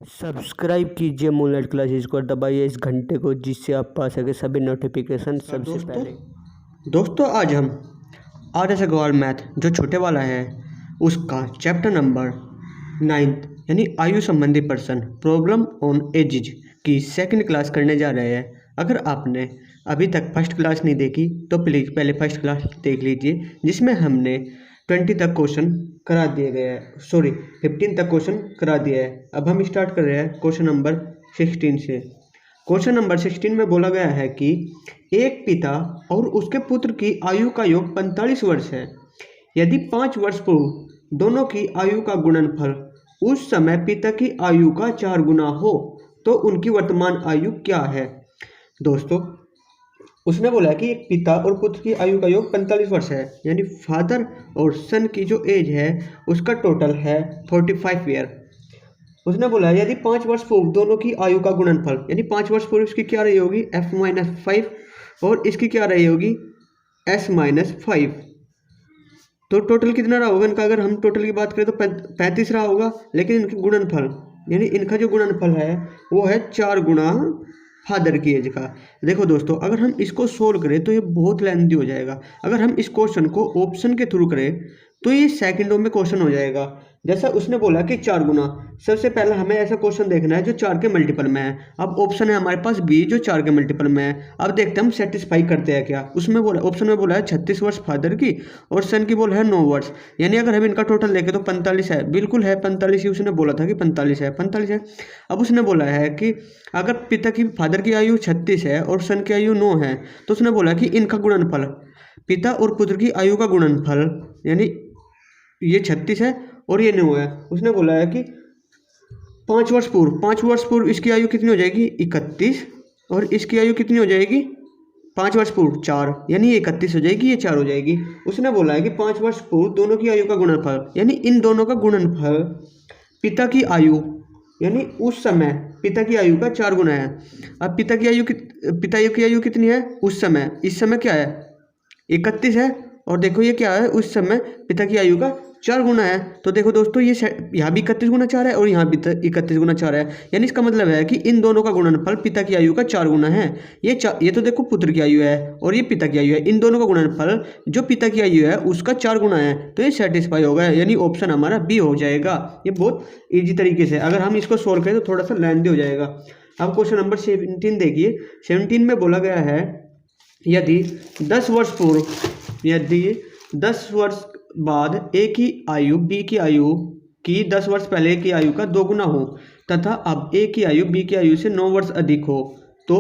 Subscribe कीजिए moonlight classes को और दबाइए इस घंटे को जिससे आप पा सके सभी नोटिफिकेशन सबसे पहले। दोस्तों आज हम आर.एस. अग्रवाल मैथ जो छोटे वाला है उसका चैप्टर नंबर 9th यानी आयु संबंधी प्रश्न प्रॉब्लम ऑन एजेज की सेकंड क्लास करने जा रहे हैं। अगर आपने अभी तक फर्स्ट क्लास नहीं देखी तो प्लीज़ पहले फर्स्ट क्लास देख लीजिए, जिसमें हमने 20 तक क्वेश्चन करा दिए गए हैं, 15 तक क्वेश्चन करा दिया है। अब हम स्टार्ट कर रहे हैं क्वेश्चन नंबर 16 से। क्वेश्चन नंबर 16 में बोला गया है कि एक पिता और उसके पुत्र की आयु का योग 45 वर्ष है। यदि 5 वर्ष पूर्व दोनों की आयु का गुणनफल उस समय पिता की आयु का 4 गुना हो तो उनकी वर्तमान आयु क्या है। दोस्तों उसने बोला कि एक पिता और पुत्र की आयु का योग 45 वर्ष है, यानी फादर और सन की जो एज है उसका टोटल है 45 ईयर। उसने बोला यदि 5 वर्ष पूर्व दोनों की आयु का गुणनफल, यानी 5 वर्ष पूर्व इसकी क्या रही होगी f-5 और इसकी क्या रही होगी s-5, तो टोटल कितना रहा होगा इनका। अगर हम टोटल की बात करें तो 35 रहा होगा, लेकिन इनकी गुणनफल यानी इनका जो गुणनफल है वो है 4 गुना फादर की एज का। देखो दोस्तों अगर हम इसको सोल्व करें तो ये बहुत लेंथी हो जाएगा। अगर हम इस क्वेश्चन को ऑप्शन के थ्रू करें तो ये सेकंडों में क्वेश्चन हो जाएगा। जैसा उसने बोला कि 4 गुना, सबसे पहले हमें ऐसा क्वेश्चन देखना है जो 4 के मल्टीपल में है। अब ऑप्शन है हमारे पास बी जो 4 के मल्टीपल में है। अब देखते हैं हम सेटिस्फाई करते हैं क्या। उसमें बोला ऑप्शन में बोला है 36 वर्ष फादर की और सन की बोला है 9 वर्ष, यानी अगर हम इनका टोटल देखें तो 45 है, बिल्कुल है 45 ही। उसने बोला था कि 45 है। अब उसने बोला है कि अगर पिता की फादर की आयु 36 है और सन की आयु 9 है तो उसने बोला कि इनका गुणनफल, पिता और पुत्र की आयु का गुणनफल, यानी ये 36 है और ये 9 है। उसने बोला है कि 5 वर्ष पूर्व इसकी आयु कितनी हो जाएगी 31 और इसकी आयु कितनी हो जाएगी 5 वर्ष पूर्व 4, यानी ये 31 हो जाएगी, ये 4 हो जाएगी। उसने बोला है कि 5 वर्ष पूर्व दोनों की आयु का गुणनफल, यानी इन दोनों का गुणनफल पिता की आयु, यानी उस समय पिता की आयु का 4 गुना है। अब पिता की आयु कितनी है उस समय, इस समय क्या है 31 है और देखो ये क्या है उस समय पिता की आयु का 4 गुना है। तो देखो दोस्तों ये यहाँ भी 31 गुना 4 है और यहाँ भी 31 गुना 4 है, यानी इसका मतलब है कि इन दोनों का गुणनफल पिता की आयु का 4 गुना है। ये तो देखो पुत्र की आयु है और ये पिता की आयु है, इन दोनों का गुणनफल जो पिता की आयु है उसका 4 गुना है, तो ये सेटिस्फाई होगा, यानी ऑप्शन हमारा बी हो जाएगा। ये बहुत ईजी तरीके से अगर हम इसको सोल्व करें तो थोड़ा सा लेंथी हो जाएगा। अब क्वेश्चन नंबर 17 देखिए। 17 में बोला गया है यदि 10 वर्ष बाद ए की आयु बी की आयु की 10 वर्ष पहले की आयु का 2 गुना हो तथा अब ए की आयु बी की आयु से 9 वर्ष अधिक हो तो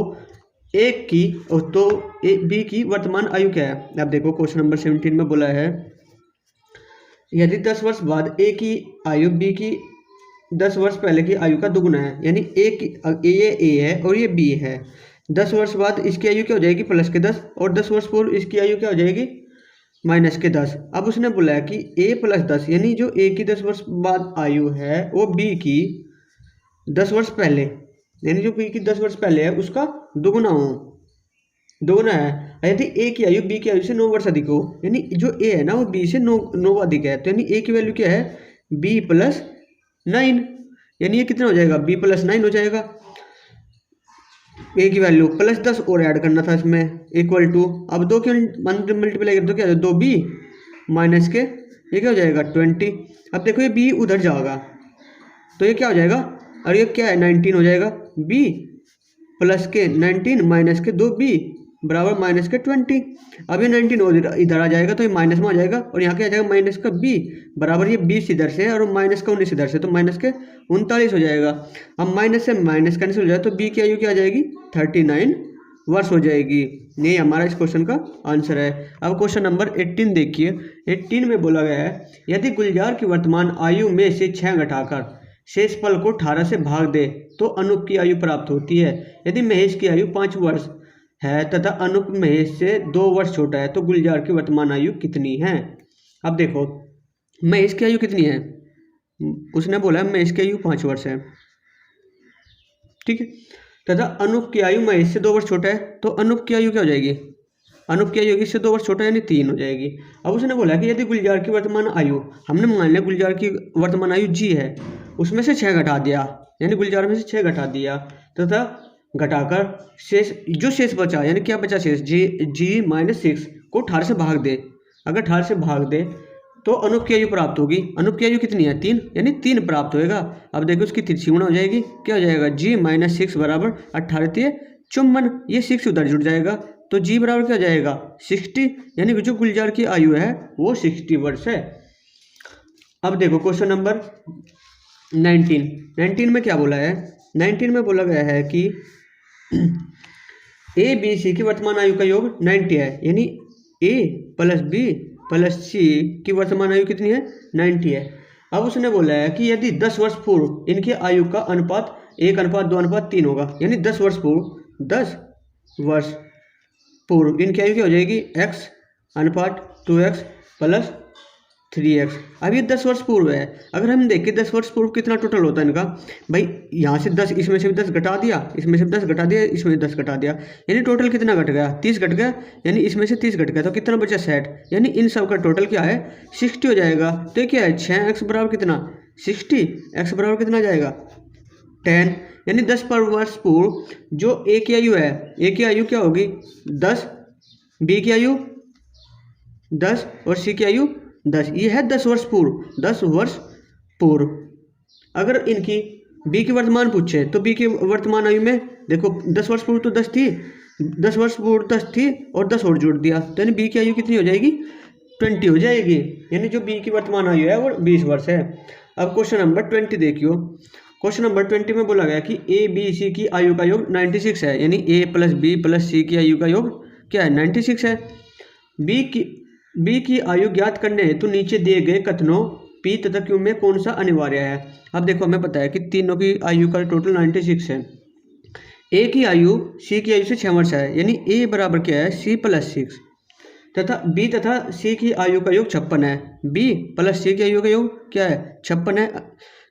बी की वर्तमान आयु क्या है। अब देखो क्वेश्चन नंबर 17 में बोला है यदि 10 वर्ष बाद ए की आयु बी की 10 वर्ष पहले की आयु का 2 गुना है, यानी ए है और ये बी है। 10 वर्ष बाद इसकी आयु क्या हो जाएगी +10 और 10 वर्ष पूर्व इसकी आयु क्या हो जाएगी -10। अब उसने बोला है कि a + 10, यानी जो a की 10 वर्ष बाद आयु है वो b की 10 वर्ष पहले, यानी जो b की 10 वर्ष पहले है उसका 2 गुना है। यदि a की आयु b की आयु से 9 वर्ष अधिक हो, यानी जो a है ना वो b से 9 अधिक है, तो यानी a की वैल्यू क्या है b + 9, यानी ये कितना हो जाएगा b + 9 हो जाएगा। ए की वैल्यू +10 और ऐड करना था इसमें इक्वल टू, अब 2 के मल्टीप्लाई कर दो क्या 2b माइनस के ये क्या हो जाएगा 20। अब देखो ये b उधर जाएगा तो ये क्या हो जाएगा, और ये क्या है 19 हो जाएगा, b प्लस के 19 माइनस के 2b बराबर -20। अब ये 19 इधर आ जाएगा तो ये माइनस में आ जाएगा और यहाँ क्या आ जाएगा माइनस का b बराबर ये 20 इधर से और माइनस का 19 इधर से, तो -39 हो जाएगा। अब माइनस से माइनस कैंसिल हो जाए तो b की आयु क्या आ जाएगी 39 वर्ष हो जाएगी। यही हमारा इस क्वेश्चन का आंसर है। अब क्वेश्चन नंबर 18 देखिए। 18 में बोला गया है यदि गुलजार की वर्तमान आयु में से 6 घटाकर शेषफल को 18 से भाग दे तो अनूप की आयु प्राप्त होती है। यदि महेश की आयु 5 वर्ष है तथा अनूप महेश से 2 वर्ष छोटा है तो गुलजार की वर्तमान आयु कितनी है। अब देखो महेश की आयु कितनी है, उसने बोला है महेश की आयु 5 वर्ष है, ठीक है, तथा अनूप की आयु महेश से 2 वर्ष छोटा है, तो अनूप की आयु क्या हो जाएगी, अनूप की आयु इससे 2 वर्ष छोटा यानी 3 हो जाएगी। अब उसने बोला कि यदि गुलजार की वर्तमान आयु, हमने मान लिया गुलजार की वर्तमान आयु जी है, उसमें से 6 घटा दिया यानी गुलजार में से 6 घटा दिया तथा घटाकर शेष जो शेष बचा यानी क्या बचा शेष जी माइनस 6 को 18 से भाग दे। अगर 18 से भाग दे तो अनुप की आयु प्राप्त होगी। अनुप की आयु कितनी है 3 यानी 3 प्राप्त होएगा। अब देखो उसकी तिरछी गुणा हो जाएगी, क्या हो जाएगा जी माइनस 6 बराबर 18 3 54, ये 6 उधर जुड़ जाएगा तो जी बराबर क्या हो जाएगा 60, यानी जो गुलजार की आयु है वो 60 वर्ष है। अब देखो क्वेश्चन नंबर 19 में क्या बोला है, 19 में बोला गया है कि ए बी सी की वर्तमान आयु का योग 90 है, यानी ए प्लस बी प्लस सी की वर्तमान आयु कितनी है 90 है। अब उसने बोला है कि यदि 10 वर्ष पूर्व इनकी आयु का अनुपात 1:2:3 होगा, यानी 10 वर्ष पूर्व इनकी आयु क्या हो जाएगी x/2x प्लस 3x। अब ये 10 वर्ष पूर्व है। अगर हम देखें 10 वर्ष पूर्व कितना टोटल होता है इनका, भाई यहाँ से 10 इसमें से 10 घटा दिया, इसमें से 10 घटा दिया, इसमें 10 घटा दिया, यानी टोटल कितना घट गया 30 घट गया, यानी इसमें से 30 घट गया तो कितना बचा 60, यानी इन सब का टोटल क्या है 60 हो जाएगा। तो ये क्या है 6x बराबर कितना 60, x बराबर कितना जाएगा 10, यानी 10 पर वर्ष पूर्व जो ए की आयु है, ए की आयु क्या होगी 10, बी की आयु 10 और सी की आयु 10, ये है 10 वर्ष पूर्व, 10 वर्ष पूर्व। अगर इनकी बी की वर्तमान पूछे तो बी की वर्तमान आयु में देखो 10 वर्ष पूर्व तो 10 थी, 10 वर्ष पूर्व 10 थी और 10 और जोड़ दिया तो यानी बी की आयु कितनी हो जाएगी 20 हो जाएगी, यानी जो बी की वर्तमान आयु है वो 20 वर्ष है। अब क्वेश्चन नंबर 20 देखियो। क्वेश्चन नंबर 20 में बोला गया कि ए बी सी की आयु का योग 96 है, यानी ए प्लस बी प्लस सी की आयु का योग क्या है 96 है। बी की आयु ज्ञात करने हेतु नीचे दिए गए कथनों पी तथा क्यू में कौन सा अनिवार्य है। अब देखो हमें पता है कि तीनों की आयु का टोटल 96 है। ए की आयु सी की आयु से 6 वर्ष है, यानी ए बराबर क्या है सी प्लस 6 तथा बी तथा सी की आयु का योग 56 है। बी प्लस सी की आयु का योग क्या है 56 है।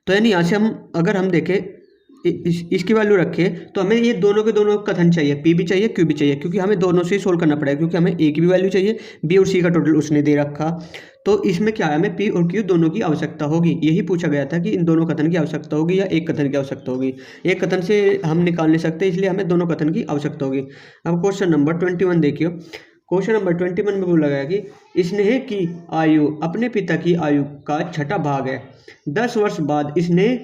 तो यानी यहाँ से हम अगर हम देखें इसकी वैल्यू रखें तो हमें ये दोनों के दोनों कथन चाहिए, पी भी चाहिए क्यू भी चाहिए, क्योंकि हमें दोनों से ही सोल्व करना पड़ेगा, क्योंकि हमें ए की भी वैल्यू चाहिए, बी और सी का टोटल उसने दे रखा। तो इसमें क्या है हमें पी और क्यू दोनों की आवश्यकता होगी। यही पूछा गया था कि इन दोनों कथन की आवश्यकता होगी या एक कथन की आवश्यकता होगी। एक कथन से हम निकाल नहीं सकते, इसलिए हमें दोनों कथन की आवश्यकता होगी। अब क्वेश्चन नंबर 21 देखियो। क्वेश्चन नंबर 21 में बोला गया कि स्नेह की आयु अपने पिता की आयु का 6ठा भाग है। 10 वर्ष बाद स्नेह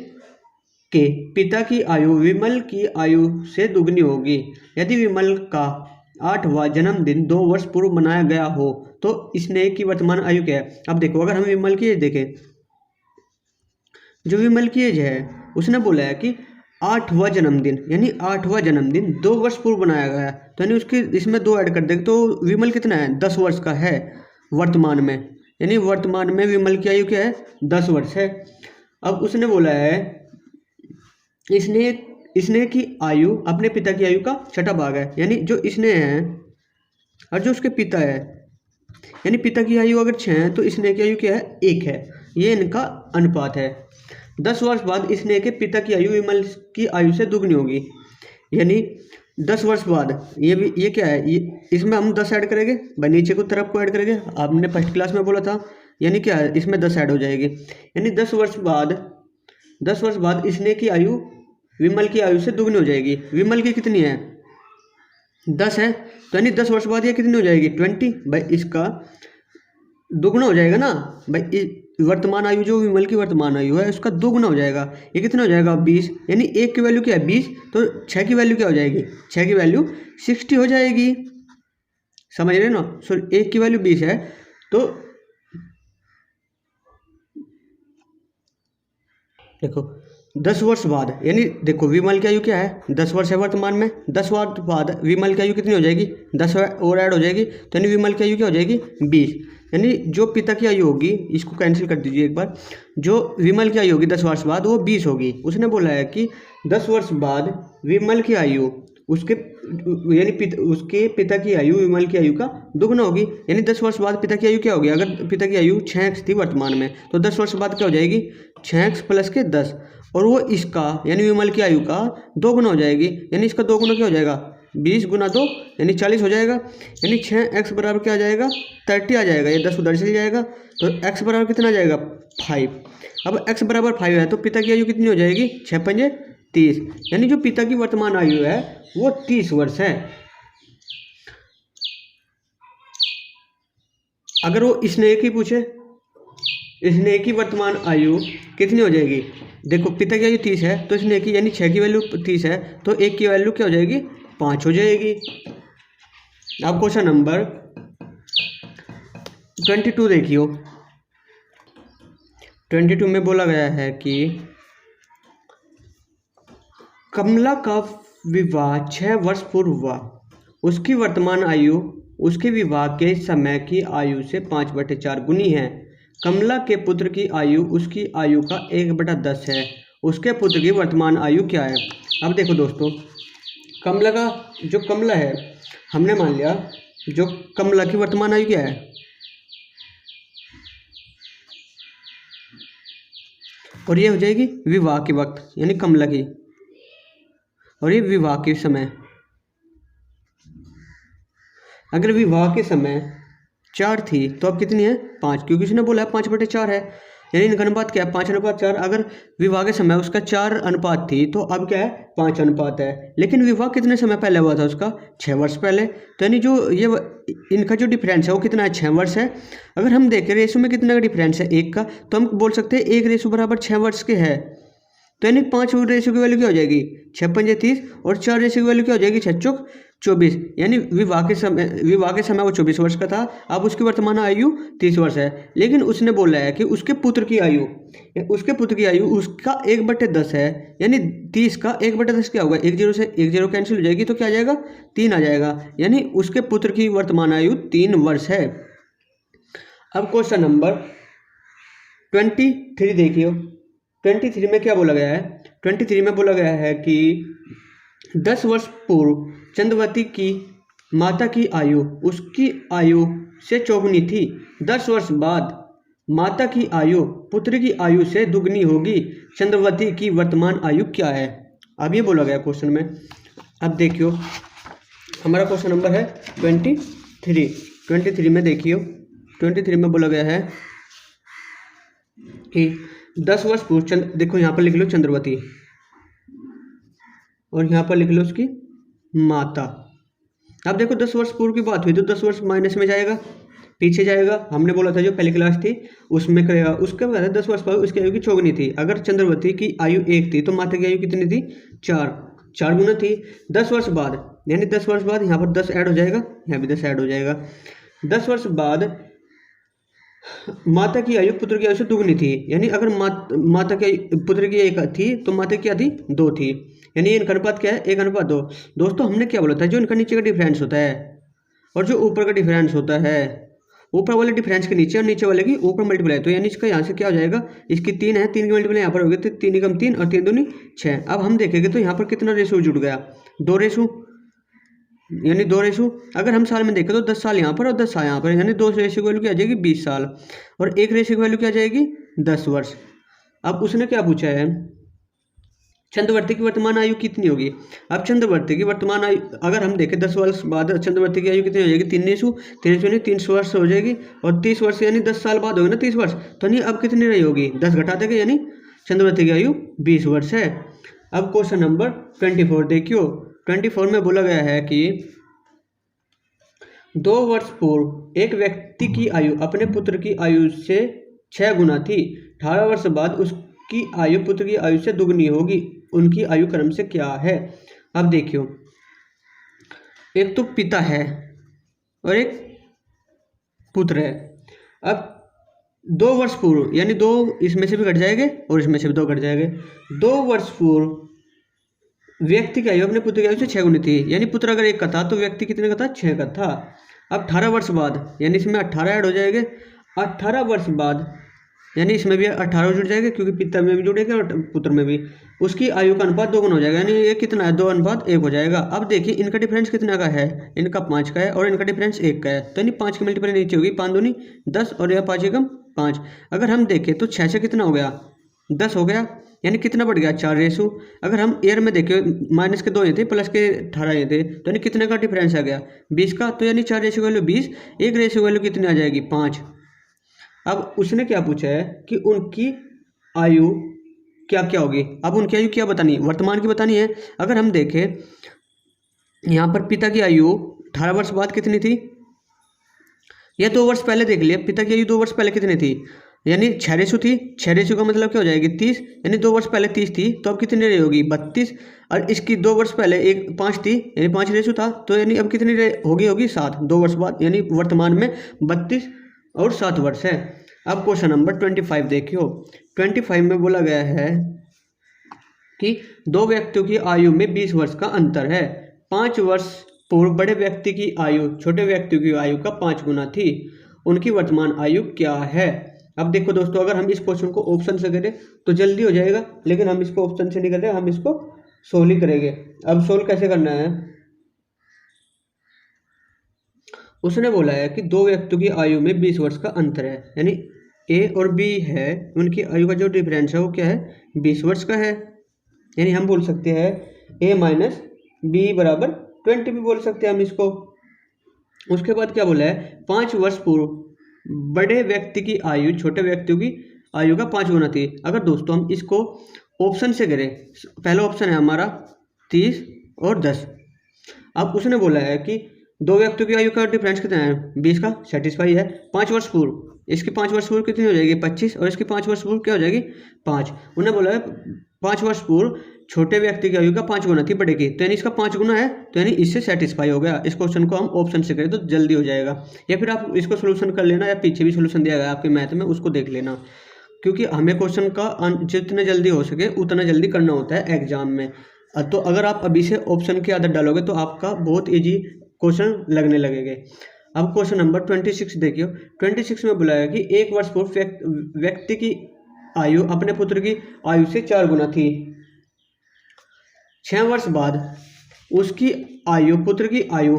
के पिता की आयु विमल की आयु से दुगनी होगी। यदि विमल का 8वां जन्मदिन 2 वर्ष पूर्व मनाया गया हो तो स्नेह की वर्तमान आयु क्या है। अब देखो अगर हम विमल की एज देखें, जो विमल की एज है उसने बोला है कि 8वां जन्मदिन, यानी 8वां जन्मदिन 2 वर्ष पूर्व बनाया गया, तो यानी उसके इसमें 2 ऐड कर देंगे तो विमल कितना है 10 वर्ष का है वर्तमान में, यानी वर्तमान में विमल की आयु क्या है 10 वर्ष है। अब उसने बोला है स्नेह की आयु अपने पिता की आयु का 6ठा भाग है, यानी जो स्नेह है और जो उसके पिता है, यानी पिता की आयु अगर 6 है तो स्नेह की आयु क्या है 1 है, ये इनका अनुपात है। 10 वर्ष बाद स्नेह के पिता की आयु विमल की आयु से दुगनी होगी, यानी 10 वर्ष बाद ये क्या है इसमें हम 10 ऐड करेंगे, भाई नीचे को तरफ को ऐड करेंगे, आपने फर्स्ट क्लास में बोला था, यानी क्या है इसमें 10 ऐड हो जाएगी, यानी 10 वर्ष बाद स्नेह की आयु विमल की आयु से दुगनी हो जाएगी। विमल की कितनी है 10 है, तो यानी 10 वर्ष बाद ये कितनी हो जाएगी 20, भाई इसका दुगना हो जाएगा ना, भाई वर्तमान आयु जो विमल की वर्तमान आयु है उसका दुगना हो जाएगा, ये कितना हो जाएगा 20, यानी 1 की वैल्यू क्या है 20, तो 6 की वैल्यू क्या हो जाएगी 6 की वैल्यू 60 हो जाएगी, समझ रहे ना। सो 1 की वैल्यू 20 है तो देखो 10 वर्ष बाद, यानी देखो विमल की आयु क्या है 10 वर्ष है वर्तमान में, 10 वर्ष बाद विमल की आयु कितनी हो जाएगी 10 और ऐड हो जाएगी, तो यानी विमल की आयु क्या हो जाएगी 20, यानी जो पिता की आयु होगी इसको कैंसिल कर दीजिए एक बार, जो विमल की आयु होगी 10 वर्ष बाद वो 20 होगी। उसने बोला है कि 10 वर्ष बाद विमल की आयु उसके उसके पिता की आयु विमल की आयु का दुगना होगी, यानी 10 वर्ष बाद पिता की आयु क्या होगी, अगर पिता की आयु 6x थी वर्तमान में तो 10 वर्ष बाद क्या हो जाएगी 6x प्लस के 10, और वो इसका यानी विमल की आयु का 2 गुना हो जाएगी, यानी इसका 2 गुना क्या हो जाएगा 20 गुना 2 यानी 40 हो जाएगा, यानी 6x बराबर क्या आ जाएगा 30 आ जाएगा, ये 10 उधर चल जाएगा तो x बराबर कितना आ जाएगा 5। अब x बराबर 5 है तो पिता की आयु कितनी हो जाएगी 6 पंजे 30, यानी जो पिता की वर्तमान आयु है वो 30 वर्ष है। अगर वो स्नेह की पूछे, स्नेह की वर्तमान आयु कितनी हो जाएगी? देखो पिता की आयु 30 है तो स्नेह की यानी 6 की वैल्यू 30 है तो 1 की वैल्यू क्या हो जाएगी? 5 हो जाएगी। अब क्वेश्चन नंबर 22 देखियो। 22 में बोला गया है कि कमला का विवाह 6 वर्ष पूर्व हुआ। उसकी वर्तमान आयु उसके विवाह के समय की आयु से 5/4 गुनी है। कमला के पुत्र की आयु उसकी आयु का 1/10 है। उसके पुत्र की वर्तमान आयु क्या है? अब देखो दोस्तों, कमला का जो कमला है, हमने मान लिया जो कमला की वर्तमान आयु क्या है? और ये हो जाएगी विवाह के वक्त यानी कमला की, और ये विवाह के समय। अगर विवाह के समय 4 थी तो अब कितनी है? 5, क्योंकि उसने बोला है 5/4 है, यानी इनका अनुपात क्या है? 5/4। अगर विवाह के समय उसका 4 अनुपात थी तो अब क्या है? 5 अनुपात है। लेकिन विवाह कितने समय पहले हुआ था उसका? 6 वर्ष पहले। तो यानी जो ये इनका जो डिफरेंस है वो कितना है? 6 वर्ष है। अगर हम देखें रेशो में कितना का डिफरेंस है? 1 का, तो हम बोल सकते हैं 1 रेशो बराबर 6 वर्ष के है। तो यानी 5 रेशो की वैल्यू क्या हो जाएगी? 6×5 = 30, और 4 रेशो की वैल्यू क्या हो जाएगी? 6×4 = 24। यानी विवाह के समय वो 24 वर्ष का था, अब उसकी वर्तमान आयु 30 वर्ष है। लेकिन उसने बोला है कि उसके पुत्र की आयु उसका 1/10 है, यानी 30 का 1/10 क्या होगा? 1 0 से 1 0 कैंसिल हो जाएगी तो क्या आ जाएगा? 3 आ जाएगा। यानी उसके पुत्र की वर्तमान आयु 3 वर्ष है। अब क्वेश्चन नंबर 23 देखिए। 23 में क्या बोला गया है? 23 में बोला गया है कि 10 वर्ष पूर्व चंद्रवती की माता की आयु उसकी आयु से चौगुनी थी। 10 वर्ष बाद माता की आयु पुत्र की आयु से दुगनी होगी। चंद्रवती की वर्तमान आयु क्या है? अब ये बोला गया क्वेश्चन में। अब देखियो, हमारा क्वेश्चन नंबर है 23। 23 में देखियो, 23 में बोला गया है कि 10 वर्ष पूर्व देखो यहाँ पर लिख लो चंद्रवती, और यहाँ पर लिख लो उसकी माता। अब देखो 10 वर्ष पूर्व की बात हुई तो 10 वर्ष माइनस में जाएगा, पीछे जाएगा। हमने बोला था जो पहली क्लास थी उसमें करेगा। उसके बाद 10 वर्ष बाद उसकी आयु की चौगुनी थी। अगर चंद्रवती की आयु 1 थी तो माता की आयु कितनी थी? 4 गुना थी। 10 वर्ष बाद, यानी 10 वर्ष बाद यहाँ पर 10 ऐड हो जाएगा, यहाँ भी 10 ऐड हो जाएगा। 10 वर्ष बाद माता की आयु पुत्र की आयु से दुगनी थी, यानी अगर माता की पुत्र की 1 थी तो माता की क्या थी? 2 थी, यानी इनका अनुपात क्या है? 1/2। दोस्तों हमने क्या बोला था? जो इनका नीचे का डिफरेंस होता है और जो ऊपर का डिफरेंस होता है, ऊपर वाले डिफरेंस के नीचे और नीचे वाले की ऊपर मल्टीप्लाई, तो यानी इसका यहाँ से क्या हो जाएगा? इसकी 3 है, 3 की मल्टीप्लाई यहाँ पर होगी तो 3 × 3 और 3 दूनी 6। अब हम देखेंगे तो यहाँ पर कितना रेशो जुड़ गया? 2 रेशो, यानी 2 रेशो। अगर हम साल में देखें तो 10 साल यहाँ पर और 10 साल यहाँ पर, यानी 2 रेशो की वैल्यू क्या आ जाएगी? 20 साल, और 1 रेशो की वैल्यू क्या आ जाएगी? 10 वर्ष। अब उसने क्या पूछा है? चंद्रवर्ती की वर्तमान आयु कितनी होगी? अब चंद्रवर्ती की वर्तमान आयु अगर हम देखें 10 वर्ष बाद चंद्रवर्ती की आयु कितनी हो जाएगी? 3 वर्ष हो जाएगी, और 30 वर्ष यानी 10 साल बाद होगी ना 30 वर्ष, तो नहीं अब कितनी रही होगी? 10 घटा देंगे, यानी चंद्रवर्ती की आयु 20 वर्ष है। अब क्वेश्चन नंबर 24 देखियो। 24 में बोला गया है कि 2 वर्ष पूर्व एक व्यक्ति की आयु अपने पुत्र की आयु से 6 गुना थी। 18 वर्ष बाद उसकी आयु पुत्र की आयु से दुगनी होगी। उनकी आयु क्रम से क्या है? अब देखियो, एक तो पिता है और एक पुत्र है। अब 2 वर्ष पूर्व, यानी 2 इसमें से भी घट जाएंगे और इसमें से भी 2 घट जाएंगे। 2 वर्ष पूर्व व्यक्ति की आयु अपने पुत्र की आयु से 6 गुनी थी, यानी पुत्र अगर 1 का था तो व्यक्ति कितने का था? 6 का था। अब 18 वर्ष बाद, यानी इसमें 18 ऐड हो जाएंगे। 18 वर्ष बाद, यानी इसमें भी 18 जुड़ जाएगा क्योंकि पिता में भी जुड़ेगा और पुत्र में भी। उसकी आयु का अनुपात 2 गुना हो जाएगा, यानी ये कितना है? 2:1 हो जाएगा। अब देखिए इनका डिफरेंस कितना का है? इनका 5 का है और इनका डिफरेंस 1 का है, तो यानी 5 की मल्टीप्लाई नीचे होगी, 5 दूनी 10 और यह 5 एकम 5। अगर हम देखें तो 6 से कितना हो गया? 10 हो गया, यानी कितना बढ़ गया? 4 रेशो। अगर हम ईयर में देखें माइनस के 2 ये थे, प्लस के 18 ये थे, तो यानी कितने का डिफरेंस आ गया? 20 का, तो यानी 4 रेशो वैल्यू 20, 1 रेशो वैल्यू कितनी आ जाएगी? 5। अब उसने क्या पूछा है कि उनकी आयु क्या क्या होगी। अब उनकी आयु क्या बतानी है, वर्तमान की बतानी है। अगर हम देखें यहाँ पर पिता की आयु 18 वर्ष बाद कितनी थी, या 2 वर्ष पहले देख लिया, पिता की आयु 2 वर्ष पहले कितनी थी, यानी 6 रेशु थी। 6 रेशु का मतलब क्या हो जाएगी 30, यानी 2 वर्ष पहले 30 थी, तो अब कितनी रही होगी 32। और इसकी 2 वर्ष पहले 5 थी, यानी 5 रेशु था, तो यानी अब कितनी होगी 7 2 वर्ष बाद, यानी वर्तमान में 32 और 7 वर्ष है। अब क्वेश्चन नंबर 25 देखियो। 25 में बोला गया है कि दो व्यक्तियों की आयु में 20 वर्ष का अंतर है। 5 वर्ष पूर्व बड़े व्यक्ति की आयु छोटे व्यक्ति की आयु का 5 गुना थी, उनकी वर्तमान आयु क्या है। अब देखो दोस्तों, अगर हम इस क्वेश्चन को ऑप्शन से करें तो जल्दी हो जाएगा, लेकिन हम इसको ऑप्शन से नहीं कर रहे, हम इसको सोल्व ही करेंगे। अब सोल्व कैसे करना है, उसने बोला है कि दो व्यक्तियों की आयु में 20 वर्ष का अंतर है, यानी ए और बी है, उनकी आयु का जो डिफरेंस है वो क्या है 20 वर्ष का है। यानी हम बोल सकते हैं ए माइनस बी बराबर 20 भी बोल सकते हैं हम इसको। उसके बाद क्या बोला है 5 वर्ष पूर्व बड़े व्यक्ति की आयु छोटे व्यक्तियों की आयु का 5 गुना थी। अगर दोस्तों हम इसको ऑप्शन से करें, पहला ऑप्शन है हमारा 30 और 10। अब उसने बोला है कि दो व्यक्तियों की आयु का डिफरेंस कितना है 20 का, सेटिस्फाई है। 5 वर्ष पूर्व, इसकी 5 वर्ष पूर्व कितनी हो जाएगी 25, और इसकी 5 वर्ष पूर्व क्या हो जाएगी 5। उन्होंने बोला है 5 वर्ष पूर्व छोटे व्यक्ति की आयु का 5 गुना थी बड़े की, तो यानी इसका 5 गुना है, तो यानी इससे सेटिस्फाई हो गया। इस क्वेश्चन को हम ऑप्शन से करें तो जल्दी हो जाएगा, या फिर आप इसको सोल्यूशन कर लेना, या पीछे भी सोल्यूशन दिया गया आपके मैथ में उसको देख लेना, क्योंकि हमें क्वेश्चन का जितने जल्दी हो सके उतना जल्दी करना होता है एग्जाम में। तो अगर आप अभी से ऑप्शन की आदत डालोगे तो आपका बहुत ईजी क्वेश्चन लगने लगेंगे। अब क्वेश्चन नंबर 26 देखियो। 26 में बुलाया कि 1 वर्ष पूर्व व्यक्ति की आयु अपने पुत्र की आयु से 4 गुना थी। 6 वर्ष बाद उसकी आयु पुत्र की आयु,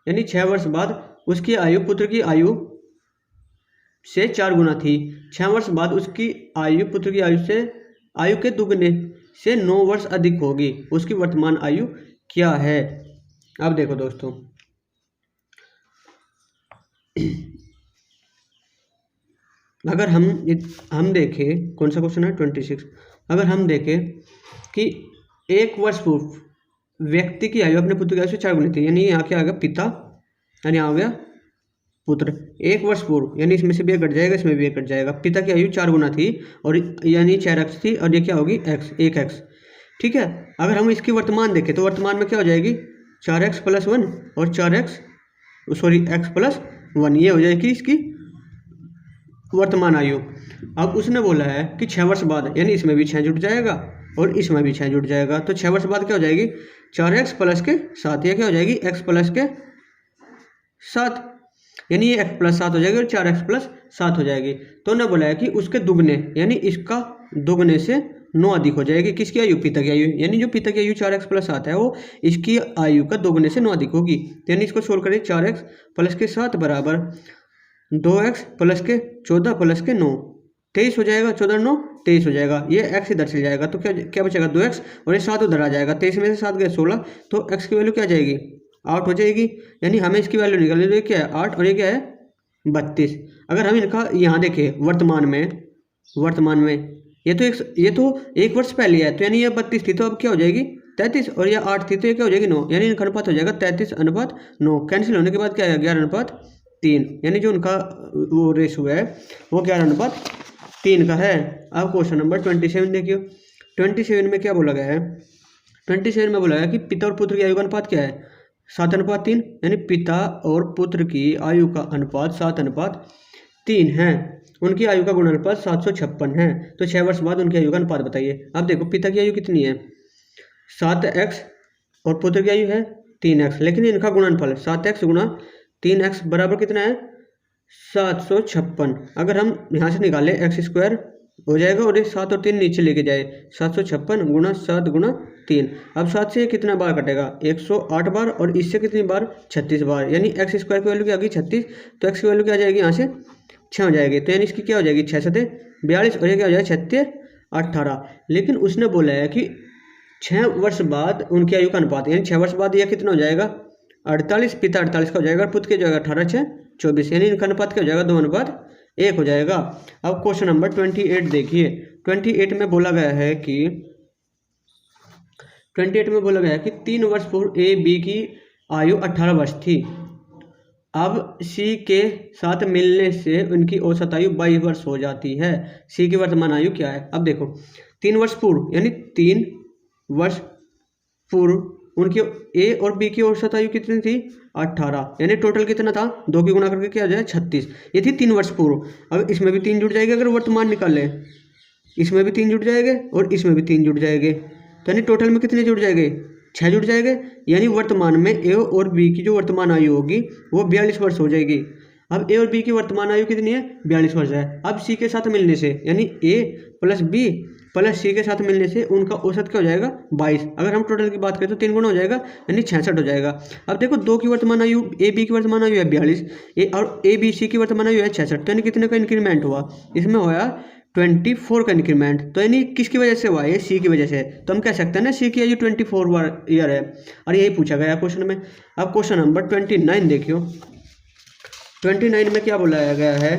यानी 6 वर्ष बाद उसकी आयु पुत्र की आयु से 4 गुना थी। 6 वर्ष बाद उसकी आयु पुत्र की आयु से आयु के दुगने से 9 वर्ष अधिक होगी, उसकी वर्तमान आयु क्या है। अब देखो दोस्तों, अगर हम देखें कौन सा क्वेश्चन है 26। अगर हम देखें कि 1 वर्ष पूर्व व्यक्ति की आयु अपने पुत्र की आयु से 4 गुनी थी, यानी यहाँ क्या आ गया पिता, यानी आ गया पुत्र। 1 वर्ष पूर्व, यानी इसमें से भी कट जाएगा, इसमें भी कट जाएगा। पिता की आयु 4 गुना थी, और यानी 4x थी, और ये क्या होगी x 1x, ठीक है। अगर हम इसकी वर्तमान देखें तो वर्तमान में क्या हो जाएगी 4x + 1 और 4x x + 1, ये हो जाएगी इसकी वर्तमान आयु। अब उसने बोला है कि 6 वर्ष बाद, यानी इसमें भी 6 जुड़ जाएगा और इसमें भी 6 जुड़ जाएगा, तो 6 वर्ष बाद क्या हो जाएगी 4x + के 7, यह क्या हो जाएगी x + के 7, यानी ये x + 7 हो जाएगी और 4x + 7 हो जाएगी। तो उन्होंने बोला है कि उसके दुगने, यानी इसका दुगने से 9 अधिक हो जाएगी, किसकी आयु पिता की आयु, यानी जो पिता की आयु 4x + 7 है वो इसकी आयु का दुगने से 9 अधिक होगी। तो यानी इसको सोल्व करें 4x + के 7 बराबर 2x + के 14 + के 9, 23 हो जाएगा। 14 9 23 हो जाएगा, ये x इधर चल जाएगा तो क्या बचेगा 2x, और ये 7 उधर आ जाएगा। 23 में से 7 गए 16, तो x की वैल्यू क्या आ जाएगी 8 हो जाएगी, यानी हमें इसकी वैल्यू निकालनी है, तो ये क्या है 8 और ये क्या है 32। अगर हम इनका यहाँ देखें वर्तमान में ये तो 1 वर्ष पहले है, तो यानी ये 32 थी, तो अब क्या हो जाएगी 33, और ये 8 थी, तो ये क्या हो जाएगी 9, यानी इनका अनुपात हो जाएगा 33:9। कैंसिल होने के बाद क्या है 11:3, यानी जो उनका वो रेशो है वो 11:3 का है। अब क्वेश्चन नंबर 27 देखियो। 27 में क्या बोला गया है, 27 में बोला गया कि पिता और पुत्र की आयु का अनुपात क्या है 7:3, यानी पिता और पुत्र की आयु का अनुपात 7:3 है। उनकी आयु का गुणनफल 756 है, तो 6 वर्ष बाद उनकी आयु का अनुपात बताइए। अब देखो पिता की आयु कितनी है 7x और पुत्र की आयु है 3x, लेकिन इनका गुणनफल 7x × 3x बराबर कितना है 756। अगर हम यहाँ से निकालें x² हो जाएगा, और ये 7 और 3 नीचे लेके जाए 756 × 7 × 3। अब 7 से कितना बार कटेगा 108 बार, और इससे कितनी बार 36 बार, यानी x² की वैल्यू क्या आ गई 36, तो x की वैल्यू क्या आ जाएगी यहाँ से 6 हो जाएगी, तो यानी इसकी क्या हो जाएगी 6 × 7 = 42, और ये क्या हो जाएगा 36 18। लेकिन उसने बोला है कि 6 वर्ष बाद उनकी आयु का अनुपात, यानी 6 वर्ष बाद यह कितना हो जाएगा 48, पिता 48 का हो जाएगा, पुत्र के जो 18 6 24, यानी इनका अनुपात क्या हो जाएगा 2:1 1 हो जाएगा। अब क्वेश्चन नंबर 28 देखिए। 28 में बोला गया है कि 3 वर्ष पूर्व ए बी की आयु 18 वर्ष थी। अब सी के साथ मिलने से उनकी औसत आयु 22 वर्ष हो जाती है। सी की वर्तमान आयु क्या है? अब देखो 3 वर्ष पूर्व यानी 3 वर्ष पूर्व उनकी ए और बी की औसत आयु कितनी थी? 18, यानी टोटल कितना था? 2 की गुणा करके क्या हो जाए? 36। ये थी 3 वर्ष पूर्व। अब इसमें भी 3 जुड़ जाएगा अगर वर्तमान निकाले, इसमें भी 3 जुड़ जाएंगे और इसमें भी 3 जुड़ जाएंगे, तो यानी टोटल में कितने जुड़ जाएंगे? 6 जुड़ जाएंगे। यानी वर्तमान में ए और बी की जो वर्तमान आयु होगी वो 42 वर्ष हो जाएगी। अब ए और बी की वर्तमान आयु कितनी है? 42 वर्ष है। अब सी के साथ मिलने से यानी ए प्लस बी प्लस सी के साथ मिलने से उनका औसत क्या हो जाएगा? 22। अगर हम टोटल की बात करें तो 3 गुना हो जाएगा यानी 66 हो जाएगा। अब देखो 2 की वर्तमान आयु ए बी की वर्तमान आयु है 42 और ए बी सी की वर्तमान आयु है 66, तो यानी कितने का इंक्रीमेंट हुआ? इसमें हुआ 24 का इंक्रीमेंट। तो यानी किसकी वजह से हुआ? ये सी की वजह से। तो हम कह सकते हैं ना सी की आयु 24 ईयर है और यही पूछा गया क्वेश्चन में। अब क्वेश्चन नंबर 29 देखियो। 29 में क्या बोला गया है?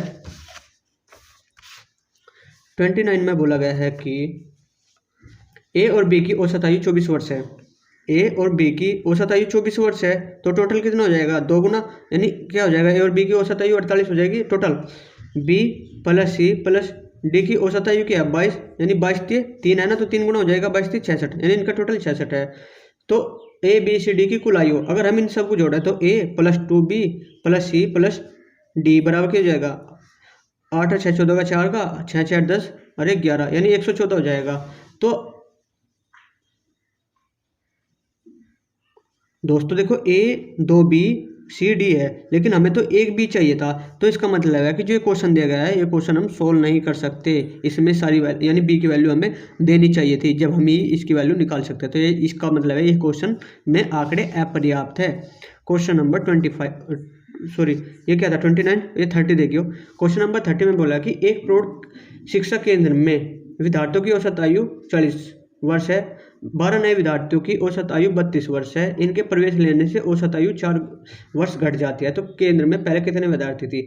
29 में बोला गया है कि ए और बी की औसत आयु 24 वर्ष है। ए और बी की औसत आयु 24 वर्ष है, तो टोटल कितना हो जाएगा? 2 गुना, यानी क्या हो जाएगा? ए और बी की औसत आयु 48 हो जाएगी टोटल। बी प्लस सी प्लस डी की औसत आयु क्या है? 22, यानी 22 3 है ना, तो 3 गुना हो जाएगा 22 66, यानी इनका टोटल 66 है। तो ए बी सी डी की कुल आयु अगर हम इन सबको जोड़े तो a plus 2b plus C plus d बराबर क्या हो जाएगा? 8 6 14 का 4 का 6 6 10 और 1 11, यानी 114 हो जाएगा। तो दोस्तों देखो ए 2b सी डी है, लेकिन हमें तो एक बी चाहिए था, तो इसका मतलब है कि जो ये क्वेश्चन दिया गया है ये क्वेश्चन हम सोल्व नहीं कर सकते। इसमें सारी वैल्यू यानी बी की वैल्यू हमें देनी चाहिए थी, जब हम ही इसकी वैल्यू निकाल सकते। तो ये इसका मतलब है ये क्वेश्चन में आंकड़े अपर्याप्त है। क्वेश्चन नंबर 25 सॉरी ये क्या था 29, ये 30 देखियो। क्वेश्चन नंबर 30 में बोला कि एक प्रौढ़ शिक्षा केंद्र में विद्यार्थियों की औसत आयु 40 वर्ष है, 12 नए विद्यार्थियों की औसत आयु 32 वर्ष है। इनके प्रवेश लेने से औसत आयु 4 वर्ष घट जाती है। तो केंद्र में पहले कितने विद्यार्थी थी?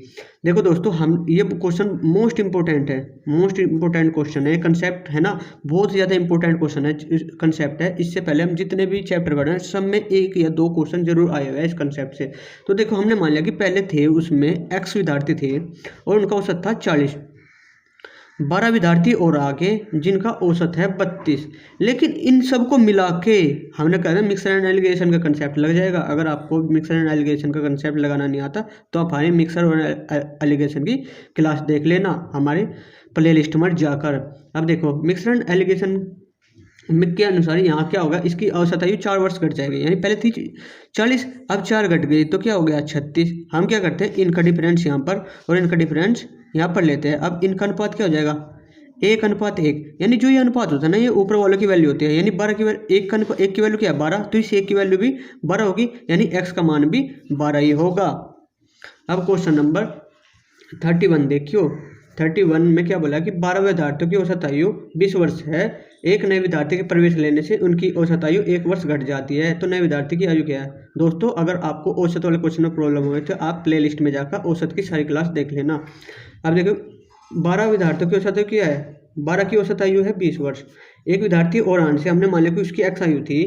देखो दोस्तों हम ये क्वेश्चन मोस्ट इंपॉर्टेंट है, मोस्ट इंपॉर्टेंट क्वेश्चन है। कंसेप्ट है ना, बहुत ज़्यादा इंपॉर्टेंट क्वेश्चन है, कंसेप्ट है। इससे पहले हम जितने भी चैप्टर पढ़े हैं सब में 1 या 2 क्वेश्चन जरूर आए हुए हैं इस कंसेप्ट से। तो देखो हमने मान लिया कि पहले थे उसमें एक्स विद्यार्थी थे और उनका औसत था 40, 12 विद्यार्थी और आगे जिनका औसत है 32, लेकिन इन सबको मिला के हमने कहा था मिक्सर एंड एलिगेशन का कंसेप्ट लग जाएगा। अगर आपको मिक्सर एंड एलिगेशन का कंसेप्ट लगाना नहीं आता तो आप हमारे मिक्सर और एलिगेशन की क्लास देख लेना हमारे प्ले लिस्ट में जाकर। अब देखो मिक्सर एंड एलिगेशन के अनुसार यहाँ क्या होगा? इसकी औसत आयु 4 वर्ष घट जाएगी, यानी पहले थी 40 अब 4 घट गई तो क्या हो गया? 36। हम क्या करते हैं इनका डिफरेंस यहाँ पर और इनका डिफरेंस यहाँ पर लेते हैं। अब इनका अनुपात क्या हो जाएगा? 1:1, यानी जो ये अनुपात होता है ना ये ऊपर वालों की वैल्यू होती है, यानी 12 की वैल्यू 1 की वैल्यू क्या है? 12, तो इस 1 की वैल्यू भी 12 होगी, यानी x का मान भी 12 ही होगा। अब क्वेश्चन नंबर 31 देखियो। 31 में क्या बोला कि 12 विद्यार्थियों की औसत आयु 20 वर्ष है, एक नए विद्यार्थी के प्रवेश लेने से उनकी औसत आयु 1 वर्ष घट जाती है। तो नए विद्यार्थी की आयु क्या है? दोस्तों अगर आपको औसत वाले क्वेश्चन में प्रॉब्लम हो तो आप प्ले लिस्ट में जाकर औसत की सारी क्लास देख लेना। अब देखो 12 विद्यार्थियों की औसत आयु क्या है? 12 की औसत आयु है 20 वर्ष। एक विद्यार्थी और आने से हमने मान लिया कि उसकी एक्स आयु थी,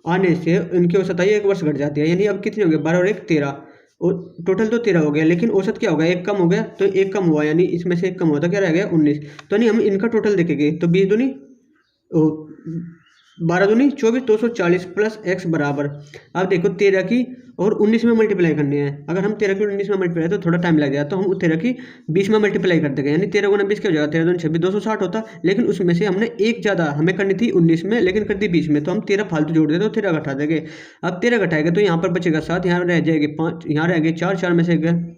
आने से उनकी औसत आयु 1 वर्ष घट जाती है, यानी अब कितनी हो गई? 12 और 1 13, और टोटल तो 13 हो गया, लेकिन औसत क्या होगा? 1 कम हो गया, तो 1 कम हुआ, यानी इसमें से 1 कम हुआ तो क्या रह गया? 19। तो यानी हम इनका टोटल देखेंगे तो 20 दूनी 12 दूनी 24, 240 प्लस एक्स बराबर। अब देखो 13 की और 19 में मल्टीप्लाई करनी है। अगर हम 13 की 19 में मल्टीप्लाई तो थोड़ा टाइम लग जाए, तो हम 13 की 20 में मल्टीप्लाई कर देंगे, यानी 13 गुना 20 क्या हो जाएगा? 13 दूनी 26, 260 होता। लेकिन उसमें से हमने एक ज़्यादा हमें करनी थी 19 में, लेकिन कर दी 20 में, तो हम 13 फालतू जोड़ देते तो 13 घटा देंगे। अब 13 घटाएंगे तो यहाँ पर बचेगा 7, यहाँ रह जाएगी 5, यहाँ रह गए 4, 4 में से गए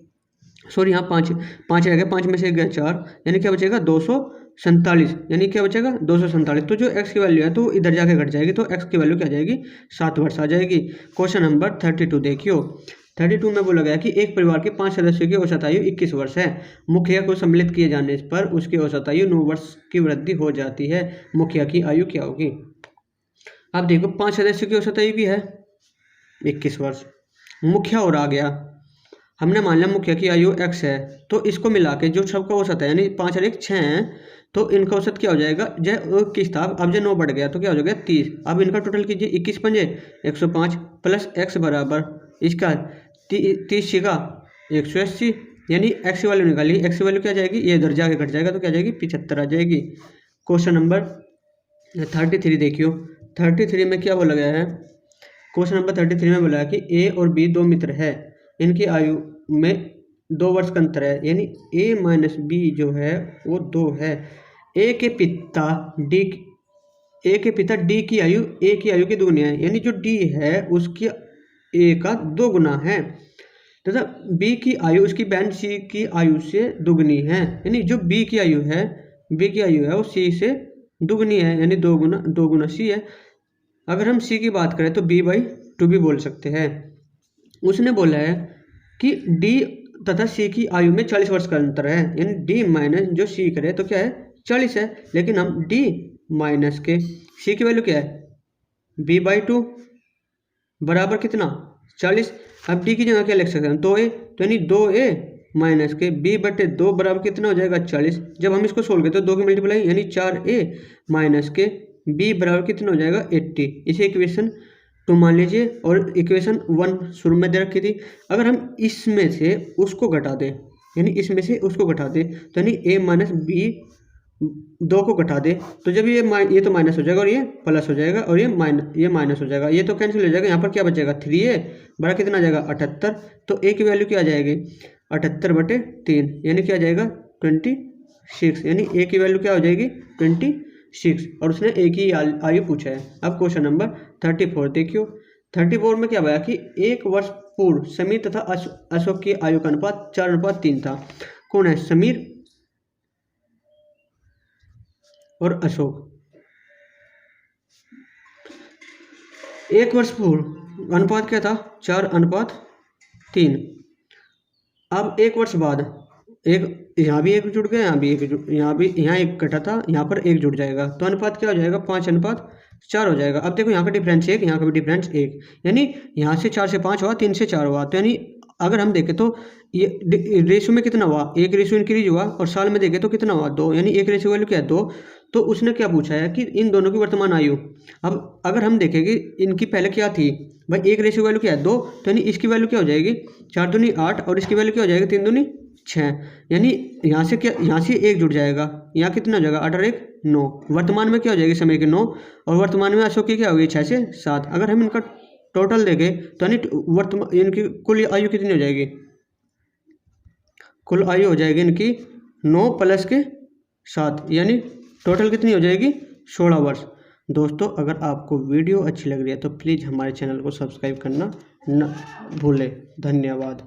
सॉरी यहाँ 5 रह गए, 5 में से गए 4, यानी क्या बचेगा? 247, यानी क्या बचेगा? 247। तो जो x की वैल्यू है तो इधर जाके घट जाएगी, तो x की वैल्यू क्या आ जाएगी? 7 वर्ष आ जाएगी। क्वेश्चन नंबर 32 देखियो। 32 में बोला गया कि एक परिवार के 5 सदस्यों की औसत आयु 21 वर्ष है। मुखिया को सम्मिलित किए जाने पर उसकी औसत आयु 9 वर्ष की वृद्धि हो जाती है। मुखिया की आयु क्या होगी? अब देखो 5 सदस्यों की औसत आयु भी है 21 वर्ष, मुखिया और आ गया। हमने मान लिया मुखिया की आयु x है, तो इसको मिला के जो सबका औसत है यानी 5 और 1 6 है, तो इनका औसत क्या हो जाएगा, जय 21 था, अब जो 9 बढ़ गया तो क्या हो जाएगा 30। अब इनका टोटल कीजिए, 21 पंजे 105 प्लस x बराबर इसका 30 का 180, यानी x की वैल्यू निकाली, x की वैल्यू क्या जाएगी, ये इधर जाके घट जाएगा तो क्या जाएगी 75 आ जाएगी। क्वेश्चन नंबर 33 देखियो, 33 में क्या बोला गया है, क्वेश्चन नंबर 33 में बोला है कि ए और बी दो मित्र है, इनकी आयु में 2 वर्ष का अंतर है, यानी ए माइनस बी जो है वो 2 है। ए के पिता डी की आयु ए की आयु की दुगुनी है, यानी जो डी है उसकी ए का 2 गुना है, तथा बी की आयु उसकी बहन सी की आयु से दुगनी है, यानी जो बी की आयु है वो सी से दुगनी है, यानी 2 गुना सी है। अगर हम सी की बात करें तो b/2 भी बोल सकते हैं। उसने बोला है कि डी तथा सी की आयु में 40 वर्ष का अंतर है, यानी डी माइनस जो सी करे तो क्या है 40 है, लेकिन हम डी माइनस के सी की वैल्यू क्या है b/2 बराबर कितना 40। अब डी की जगह क्या लिख सकते हैं 2a, तो यानी 2a माइनस के b/2 बराबर कितना हो जाएगा 40। जब हम इसको सोल्व करते हैं 2 की मल्टीप्लाई यानी 4a माइनस के b बराबर कितना हो जाएगा 80। इसे इक्वेशन 2 मान लीजिए, और इक्वेशन 1 शुरू में दे रखी थी। अगर हम इसमें से उसको घटा दें, यानी इसमें से उसको घटा दें, तो यानी a माइनस b 2 को घटा दे, तो जब ये तो माइनस हो जाएगा और ये प्लस हो जाएगा, और ये माइनस हो जाएगा, ये तो कैंसिल हो जाएगा। यहाँ पर क्या बचेगा 3a बड़ा कितना आ जाएगा 78, तो a की वैल्यू क्या आ जाएगी 78/3, यानी क्या आ जाएगा 26, यानी a की वैल्यू क्या हो जाएगी 26, और उसने a की आयु पूछा है। अब क्वेश्चन नंबर 34 देखियो, 34 में क्या बताया कि 1 वर्ष पूर्व समीर तथा अशोक की आयु का अनुपात 4:3 था। कौन है समीर और अशोक। 1 वर्ष पूर्व अनुपात क्या था 4:3। अब 1 वर्ष बाद एक यहाँ भी एक जुड़ गया, यहाँ एक घटा था, यहाँ पर एक जुड़ जाएगा, तो अनुपात क्या हो जाएगा 5:4 हो जाएगा। अब देखो यहाँ का डिफरेंस 1, यहाँ का भी डिफरेंस 1, यानी यहाँ से 4 से 5 हुआ, 3 से 4 हुआ, तो यानी अगर हम देखें तो ये रेशियो में कितना हुआ 1 रेशियो इंक्रीज हुआ, और साल में देखें तो कितना हुआ 2, यानी 1 रेशियो वैल्यू क्या है 2। तो उसने क्या पूछा है कि इन दोनों की वर्तमान आयु। अब अगर हम देखें कि इनकी पहले क्या थी भाई 1 रेशियो वैल्यू क्या है 2, तो यानी इसकी वैल्यू क्या हो जाएगी 4 दूनी 8, और इसकी वैल्यू क्या हो जाएगी 3 दूनी 6, यानी यहाँ से 1 जुड़ जाएगा, यहाँ कितना हो जाएगा 8 और 1 9। वर्तमान में क्या हो जाएगी समय के 9, और वर्तमान में अशोक की क्या होगी 6 से 7। अगर हम इनका टोटल देखें तो यानी इनकी कुल आयु कितनी हो जाएगी, कुल आयु हो जाएगी इनकी 9 प्लस के 7, यानी टोटल कितनी हो जाएगी 16 वर्ष। दोस्तों अगर आपको वीडियो अच्छी लग रही है तो प्लीज़ हमारे चैनल को सब्सक्राइब करना न भूलें। धन्यवाद।